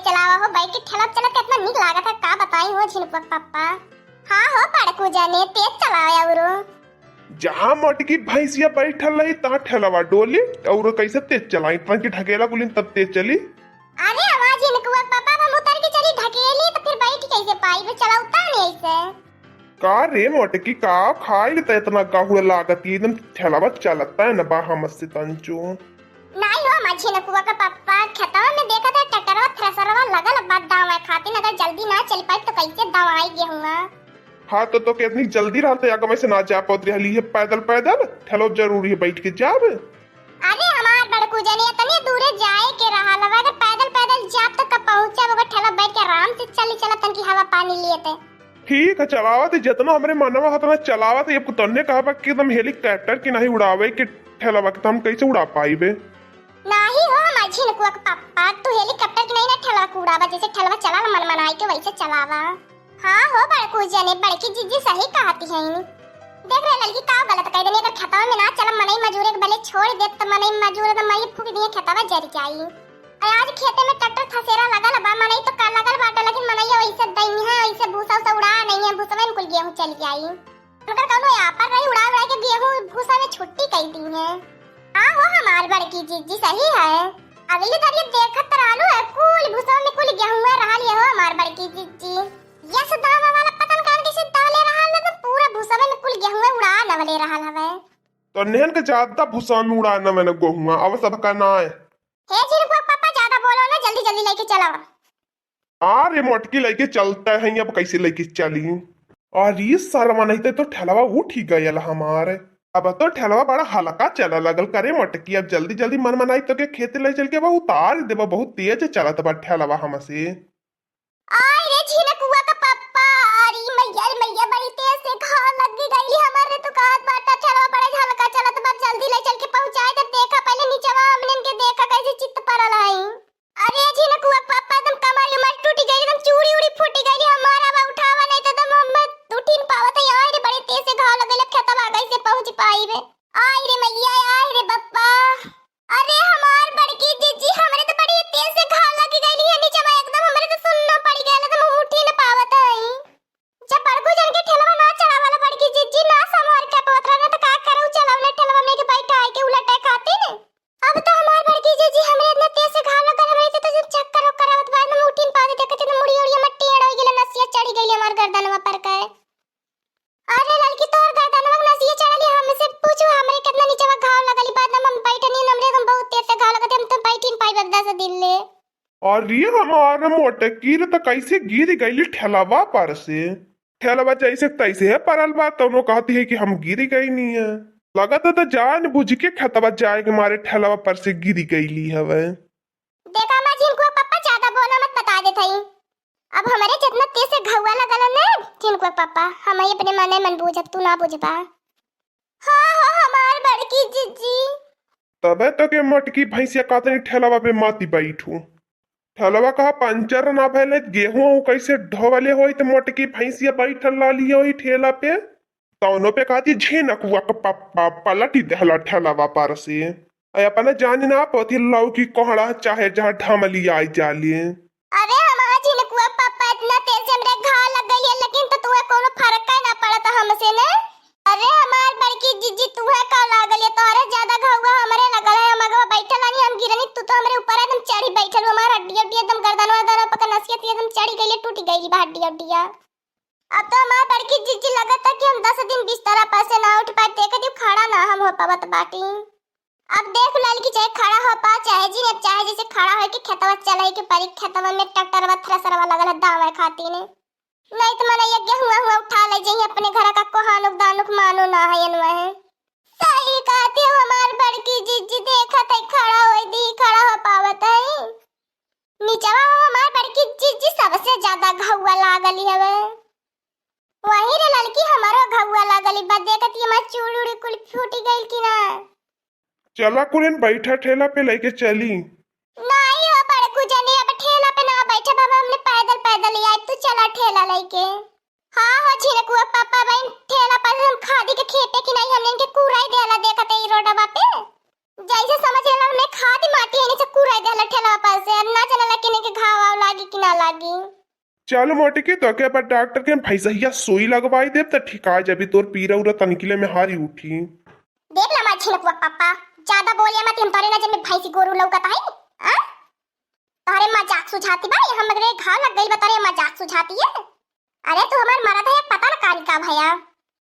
चलावा हो बाइक के ठेला चला कितना निक लागत है का बताई हो झिनपक पापा। हां हो बड़कू जाने तेज चलाया औरो जहां मटकी भैंसिया बैठल रही तहां ठेलावा डोली और कैसे तेज चलाई ट्रक की ढकेला गुलिन तब तेज चली। अरे आवाज झिनकुआ पापा हम उतर के चली ढकेली तो फिर बैठ कैसे पाई वो चलाउता नहीं ऐसे का रे मटकी का खाई ले इतना गाहुड़ लागत एकदम ठेलावा चलता है ना बा हमसे तंचो नहीं हो माझी नकुआ का पापा खेतवा में देखा था ट्रैक्टरवा थ्रेसरवा लगल बात दवाई खाती अगर जल्दी ना चल पाई तो कैसे दवाई गेहूंगा। हाँ तो कितनी जल्दी रहते या मैं से ना जा पात रही है पैदल पैदल ठेलो जरूरी है बैठ के जाब। अरे हमार बड़कू जने इतने दूर जाए के रहा लगा अगर पैदल पैदल जाब तो कब पहुंचा अगर ठेला बैठ के आराम से चली चला तन की हवा पानी लिए थे। ठीक है चलावत जितना हमरे मनवा हतना चलावत ये तन्ने कहा कि एकदम हेलीकॉप्टर की नहीं उड़ावे कि ठेलावा के हम कैसे उड़ा पाईबे। नहीं हो माझी नकुआ का पापा तू हेलीकॉप्टर की नहीं ना ठेला को उड़ावा जैसे ठेला चला मन मनाई के वैसे चलावा। हाँ हो बड़कू जने बड़की जीजी सही कहती है देख रहे लड़की का गलत कह देनी अगर खेतवा में ना चला मनई मजूरे के भले छोड़ दे तो मनई मजूर तो मई फूक दिए खेतवा जर जाई। आज खेते में ट्रैक्टर थसेरा लगल बा मनई तो का लगल बाटे लेकिन मनई वैसे दई है वैसे भूसा उसा उड़ा नहीं है भूसा में कुल गेहूं चल जाई अगर कौनो यहाँ पर रही उड़ा उड़ा के गेहूं भूसा में छुट्टी कई दी है। हाँ हो हमार बड़की जीजी सही है अगली बार ये देखत रहलू है कुल भूसा में कुल गेहूं रहा लिए हो हमार बड़की जीजी यस दावा वाला पतन कान कैसे डाले रहा है तो पूरा भूसा में कुल गेहूं उड़ा नवले रहा हवे तो नेहन के ज्यादा भूसा में उड़ाना मैंने गोहुआ अब सब का ना है। हे जिनको पापा ज्यादा बोलो ना जल्दी जल्दी लेके चलो। अरे मोटकी लेके चलता है अब कैसे लेके चली और ये सारा नहीं तो ठेलावा उठ ही गया हमारे अब तो ठेलावा बड़ा हल्का चला लगल करे मोटकी अब जल्दी जल्दी मन मनाई तो के खेत ले चल के बा उतार देबा बहुत तेज चलत बा ठेलावा हमसे। आई रे झिनकुआ का पापा अरे मैया बड़ी तेज से घाव लग गई हमारे तो काट बाटा ठेला बड़ा हल्का चलत बा जल्दी ले चल के पहुंचाए जब देखा पहले नीचेवा हमने के देखा कैसे चित्त पड़ल है। अरे झिनकुआ पापा एकदम कमर उमर टूट गई एकदम चूड़ी उड़ी फूट गई हमारा बा उठावा नहीं तो एकदम हम उठ नहीं पावत है आई रे बड़ी तेज से घाव लग गई खेतवा कैसे पहुंच पाई रे आई रे मैया आई रे बप्पा अरे हमार बड़की जीजी हमरे तो बड़ी तेज से घाव लग गई है नीचेवा एकदम हमरे तो सुनना पड़ गया एकदम उठ ही न पावत है जब बड़कू जन के ठेलवा ना चलावाला बड़की जीजी ना संभाल के पवतरा ना तो का करू चलावले ठेलवा में के बैठा है के उलटा खाती ने अब तो हमार बड़की जीजी हमरे इतना तेज से घाव लग रहा है तो जब चक्कर करावत बाद में उठ ही पावे देखते तो मुड़ी उड़ी में टेढ़ हो गेल नसिया चढ़ गई हमार गर्दनवा पर के। अरे लड़की तोर गर्दनवा नसिया चढ़ली हमसे पूछो हमरे कितना नीचेवा घाव लगली बाद में हम बैठनी हमरे एकदम बहुत तेज से घाव लगत हम तो बैठ ही पाई 10 दिन ले और ये हमारा मोटकी तो कैसे गिर गई ठेलावा पर से ठेलावा जैसे तैसे है परल बात तो कहती है कि हम गिरी गई नहीं है लगता तो जान बुझ के खेतवा जाए के मारे ठेलावा पर से गिरी गई हवे। देखा मैं जिनको पापा ज्यादा बोला मत बता दे थई अब हमारे जितना तेज से घुआ लगल ना जिनको पापा हम अपने मन मन बुझब तू ना बुझबा। हां हां हमार बड़की जीजी तबे तो के मोटकी भैंसिया कातनी ठेलावा पे माती बैठू ठेलावा कहा पंचर ना भले गेहूं कैसे ढोवले होई तो मोटकी भैंसिया बैठल लाली होई ठेला पे तौनो पे कहती झिनकुआ का पापा पलटी देहला ठेलावा पर से अपने जान ना पति लाऊ की कोहड़ा चाहे जहां ढमली आई जाली। अरे हमारा झिनकुआ पापा इतना तेज से हमरे घाव लग गई है लेकिन तो तुम्हें कोनो फर्क का ना पड़ता हमसे ने। अरे हमार बड़की जीजी तुम्हें का लागल है तोरे ज्यादा घाव हमरे लगल है हम अगवा बैठल नहीं हम गिरनी तू तो हमरे ऊपर एकदम चढ़ी बैठल हमार हड्डी हड्डी एकदम गर्दन वर्दन पकड़ नसियत एकदम चढ़ी गई टूट गई हड्डी हड्डियां। अब तो हमार बड़की जीजी लगता कि हम 10 दिन बिस्तर पर से ना उठ पाए देखती खड़ा ना हम हो पावत बाटी। अब देख लड़की चाहे खड़ा हो पा चाहे जी ने चाहे जैसे खड़ा हो के खेतवा चलाई के परी खेतवा में ट्रैक्टरवा थ्रेसरवा लगल दावा खाती ने नहीं तो मने ये गेहूं हुआ उठा ले जाइए अपने घर का कोहानुक दानुक मानो ना है न है सही कहते हो हमार बड़की जीजी देखत है खड़ा होई दी खड़ा हो पावत है नीचवा हमार बड़की जीजी सबसे ज्यादा घुआ लागली हवे वही रे लड़की हमारो घुआ लागली बा देखत ये मां चूड़ी कुल फूटी गइल कि ना चला कुरेन बैठा ठेला पे लेके चली नहीं हो बड़कू जनी अब ठेला पे ना बैठे बाबा हमने पैदल पैदल ही आए तू चला ठेला लेके। हाँ हो झिनकुआ पापा बहन ठेला पर हम खादी के खेते की नहीं हमने इनके कुराई देला देखत है रोडवा पे जैसे समझ लेला हमने खादी माटी है नीचे कुराई देला ठेला पर से ना चला लेकिन के घाव आव लागी ना लागी। चल मोटकी तो के पर डॉक्टर के भैंसिया सुई लगवाई देव तो ठिका जबी तोर पीरा उरा तनकिले में हारी उठी। देख ला मार छिनकुआ पापा, ज्यादा बोलिया मत, हम तोरे नजर में भैंसी गोरू लौकत है। हां तोरे मजाक सुझाती बा, हम मगरे घाव लग गई बा, तोरे मजाक सुझाती है। अरे तू हमार मरद है, पता ना कान का भैया।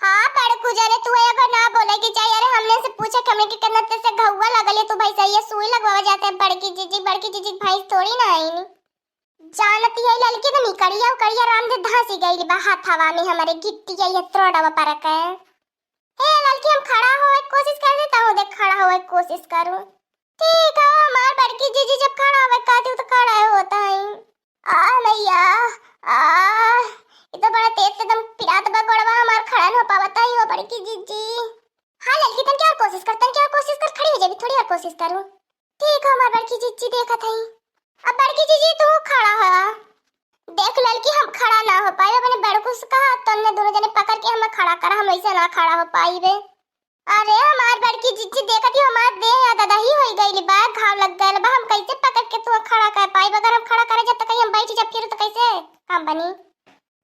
हाँ बड़कू जरे तू अगर ना बोले कि चाहिए, अरे हमने से पूछे हमने के करना तेरे से घौवा लगले, तू भैंसा ये सुई लगवावा जाते है। बड़की जीजी भैंस थोड़ी ना आई जानती है लड़की तो निकड़िया कड़िया राम दे धांसी गई बा हाथ हवा में हमारे गिट्टी ये त्रोड़वा परक है। हे लड़की हम खड़ा होए कोशिश कर देता हूं, देख खड़ा होए कोशिश करूं। ठीक है हमार बड़की जीजी जब खड़ा होए कहती तो खड़ा होता है। आ मैया आ ये तो बड़ा तेज से दम पिरात बा गोड़वा हमार खड़ा न हो पावता ही वो बड़की जीजी। हां लड़की तुम क्या कोशिश कर खड़ी हो जाबी, थोड़ी और कोशिश करूं। ठीक है हमार बड़की जीजी देखा थई। अब बड़की जीजी तू खड़ा हो। देख लड़की हम खड़ा ना हो पाए, मैंने बड़कू से कहा तुमने दोनों जने पकड़ के हमें खड़ा करा, हम ऐसे ना खड़ा हो पाईबे। अरे हमार बड़की जीजी देखती हमार देह दादा ही होई गईली बा, घाव लग गइल बा, हम कैसे पकड़ के तू खड़ा कर पाईबे। अगर हम खड़ा करे जब तक हम बैठ जब फिर तो कैसे काम बनी।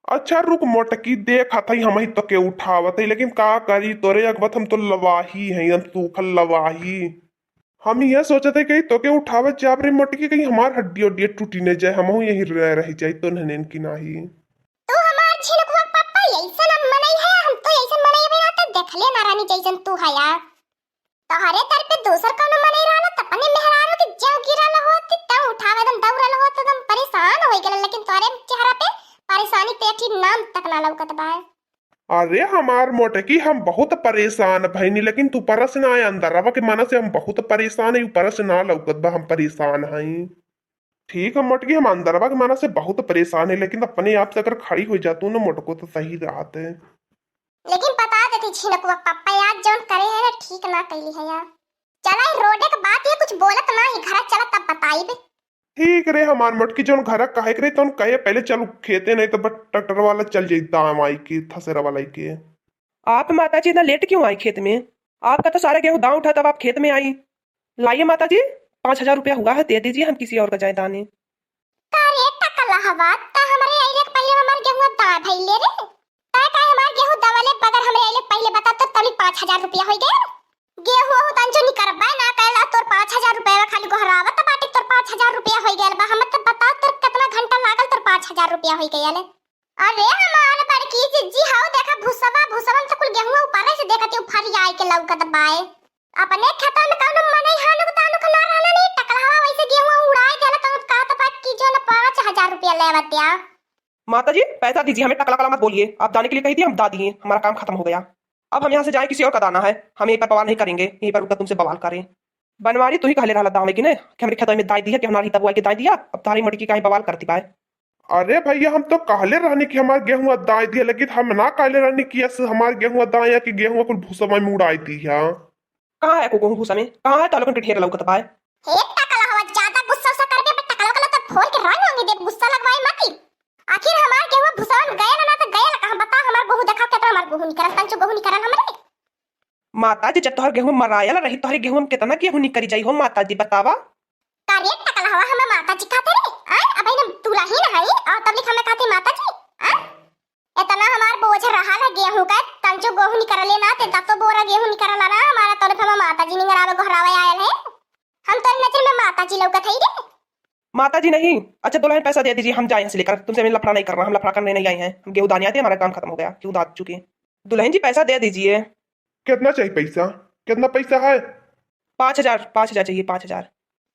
अच्छा रुक मोटकी देखा था हम ही तो के उठावत है, लेकिन का करी तोरे अगबत हम तो लवाही है, हम सूखल लवाही। हम ये सोचे थे कि तो के उठावत जाब रे मोटकी, कहीं हमार हड्डी उड्डी टूटी न जाए, हम यही रह जाए तो ननेन की नाही। तू हमार छिनकुआ पापा ऐसा न मनई है, हम तो ऐसा मनई बिना तो देख ले नारानी जैसन तू है यार। तोहरे तर पे दूसर कोनो मनई रहला त अपने मेहरारू के जव गिरल होती त उठावे दम दौड़ल होत दम परेशान हो गेल, लेकिन तोरे चेहरा पे परेशानी पे ठीक नाम तक ना लौकत बा। अरे हमार मोटकी हम बहुत परेशान भईनी, लेकिन तू परस ना आए अंदर रवा के मन से हम बहुत परेशान है, ऊपर से ना लौकत बा हम परेशान हई। ठीक है मोटकी हम अंदरवा के मन से बहुत परेशान है, लेकिन अपने आप से अगर खड़ी हो जातू ना मोटको तो सही रहत है। लेकिन बता देती छिनकुआ पापा यार जौन करे है ना ठीक ना कैली है यार। चला रोडे के बात ये कुछ बोलत ना ही घर चला तब बताई बे। ठीक रे हमार मोटकी जोन घर कहे करे तो कहे पहले चलो खेते, नहीं तो बट ट्रैक्टर वाला चल जाता आई की थसेरा वाला के। आप माता जी इतना लेट क्यों आई खेत में? आपका तो सारा गेहूं दांव उठा तब आप खेत में आई। लाइए माता जी 5,000 रुपया हुआ है, दे दीजिए, हम किसी और का जाए दाने। तारे टकला हवा ता हमारे आइले पहले हमार गेहूं दा भइले रे ता का हमार गेहूं दवाले बगर हमरे आइले पहले बता तो तभी 5,000 रुपया हो गए। गेहूं हो तंजो नि करबा ना कहला तोर 5,000 रुपया खाली गोहरावत बाटे तोर 5,000 रुपया हो गइल बा। हम तो बता तोर कितना घंटा लागल तोर 5,000 रुपया हो गइल। अरे हमार बड़की जीजी हाउ देखा भूसवा तो कुल गेहूं ऊपर से देखती फरी आई के लौकत बाए। अपने खेत में कौन मनई हानु तानु खना रहना नहीं टकला वैसे गेहूं उड़ाए गेल तो का तो बात की जो ना 5,000 रुपया लेवतिया। माता जी पैसा दीजिए, हमें टकला कला मत बोलिए, आप दाने के लिए कही थी हम दा दिए, हमारा काम खत्म हो गया। अब हम यहाँ से जाए किसी और का दाना है, हम यहीं पर बवाल नहीं करेंगे, यहीं पर उल्टा तुमसे बवाल करें। बनवारी तू ही कहले रहा दावे की ने कि हमरे खेत में दाई दिया कि हमारी तबुआ के दाई दिया, अब तारी मटकी काहे बवाल करती पाए। अरे भैया हम तो कहले रहने की हमार गेहूं दाई दिया, लेकिन हम ना कहले रहने की हमार गेहूं दाया कि गेहूं कुल भूसा में उड़ाई दिया। कहाँ है को गेहूं भूसा में, कहाँ है तालुकन के ढेर लौकत पाए। हे टकला हवा ज्यादा गुस्सा सा करके पे टकला कला तो फोड़ के रंग होंगे दे गुस्सा लगवाई मत। आखिर हमार गेहूं भूसा में गया ना तो गया कहां बता हमार गेहूं देखा कितना हमार गेहूं निकल तंचो गेहूं निकल हमरे। माता जी जब तोहर गेहूं मरायल रही तोहरे गेहूं में कितना गेहूं निकली जाई हो माता जी बतावा। तारे टकला हवा हम माता जी खाते रे अब हम तुला ही ना है और तब लिख हमें खाते माता जी। इतना हमार बोझ रहा है गेहूं का तंचो गेहूं निकल लेना ते दस बोरा गेहूं निकल ला ना हमारा तो हम माता जी निगरावे घरावे आयल है। हम तो नजर में माता जी लौकत है रे। माता जी नहीं, अच्छा दुल्हन पैसा दे दीजिए, हम जाए यहाँ से लेकर, तुमसे मैं लफड़ा नहीं कर रहा, हम लफड़ा करने नहीं आए हैं, हम गेहूं दाने आते, हमारा काम खत्म हो गया, गेहूं दान चुके। दुल्हन जी पैसा दे दीजिए। कितना चाहिए पैसा, कितना पैसा है? 5,000 चाहिए 5,000।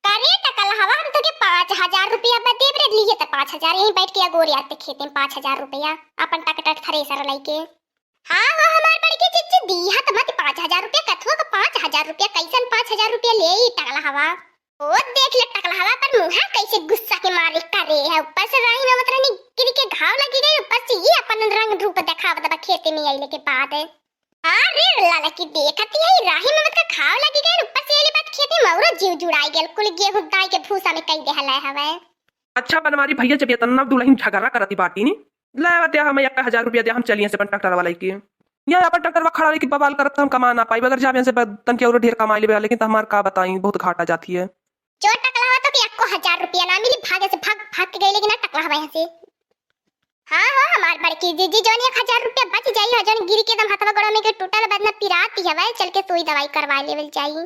करे टकल हवा हम तो के 5,000 रुपया बदे रे लिए तो 5,000 यहीं बैठ के गोरी आते खेते में 5,000 रुपया अपन टकटक थ्रेसर लेके। हां हमार बड़की चिच्ची दी हां तो मत 5,000 रुपया कथुआ का 5,000 रुपया कैसन 5,000 रुपया ले ही टकला हवा। ओ देख ले टकला हवा पर मुंह कैसे गुस्सा के मारे करे है, ऊपर से राही ना मतलब नहीं गिर के घाव लगी गई, ऊपर से ये अपन रंग रूप दिखावत बा खेते में आइले के बाद। अरे लाला की देखती है राही में मतलब घाव लगी गई, ऊपर से ये बात खेते में औरो जीव जुड़ाई गेल कुल गेहूं दाई के भूसा में कई देहला हवे। अच्छा बनवारी भैया जब इतना दुल्हन झगड़ा करती बाटी नी ले हमें 1,000 रुपया दिया, हम चलिए से ट्रैक्टर वाला की या अपन ट्रैक्टर खड़ा की बवाल करत हम कमा ना पाई, अगर जावे से तन के और ढेर कमा ले, लेकिन हमार का बताई बहुत घाटा जाती है। जो टकला हो तो कि 1,000 रुपया रुपया ना मिली, भागे से भाग भाग के गई, लेकिन ना टकला हवा यहाँ से। हाँ हाँ हमार बड़की जीजी जोन 1000 रुपया बच जाई, जोन गिर के एकदम हाथवा गोड़ा में के टूटल बदना पिराती हवा, चल के सुई दवाई करवा लेवल जाई।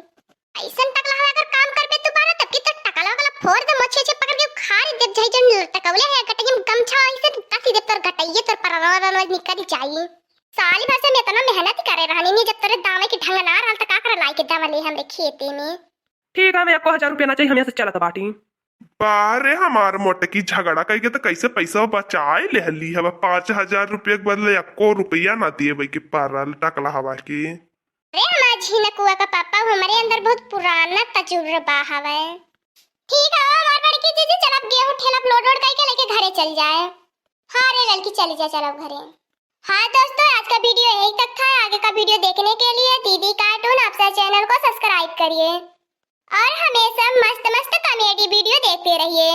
ऐसन टकला हवा अगर काम करबे तू बारा तब की तो टकला वाला फोड़ दे, मच्छे छे पकड़ के खारी दे जाई, जन टकवले है गटई में गमछा ऐसे कसी दे तोर गटइए तोर पररन निकल जाई। साली भर से मैं इतना मेहनत करे रहनी नहीं, जब तोरे दावे की ढंग ना रहल त का कर लाई के दवले हमरे खेते में। ठीक है, मैं आपको 1000 रुपया ना चाहिए, हम यहाँ से चलत बाटी। बारे हमार मोटकी झगड़ा करके तो कैसे पैसा बचाए ले हली हवा, 5000 रुपये के बदले 1 रुपया ना दिए भाई के पारल टकला हवा की। अरे हमार झिनकुआ का पापा हमारे अंदर बहुत पुराना तजुर्बा हवे। ठीक है हमार बड़की जीजी, चल अब गेहूं ठेला लोड करके लेके घरे चल जाए। हाँ रे लड़की चली जा, चलो घरे। हाँ दोस्तों, आज का वीडियो यही तक था। आगे का वीडियो देखने के लिए दीदी कार्टून आपसे चैनल को सब्सक्राइब करिए और हमेशा मस्त मस्त कॉमेडी वीडियो देखते रहिए।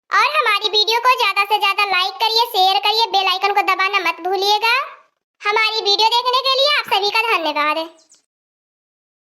और हमारी वीडियो को ज्यादा से ज्यादा लाइक करिए, शेयर करिए, बेल आइकन को दबाना मत भूलिएगा। हमारी वीडियो देखने के लिए आप सभी का धन्यवाद।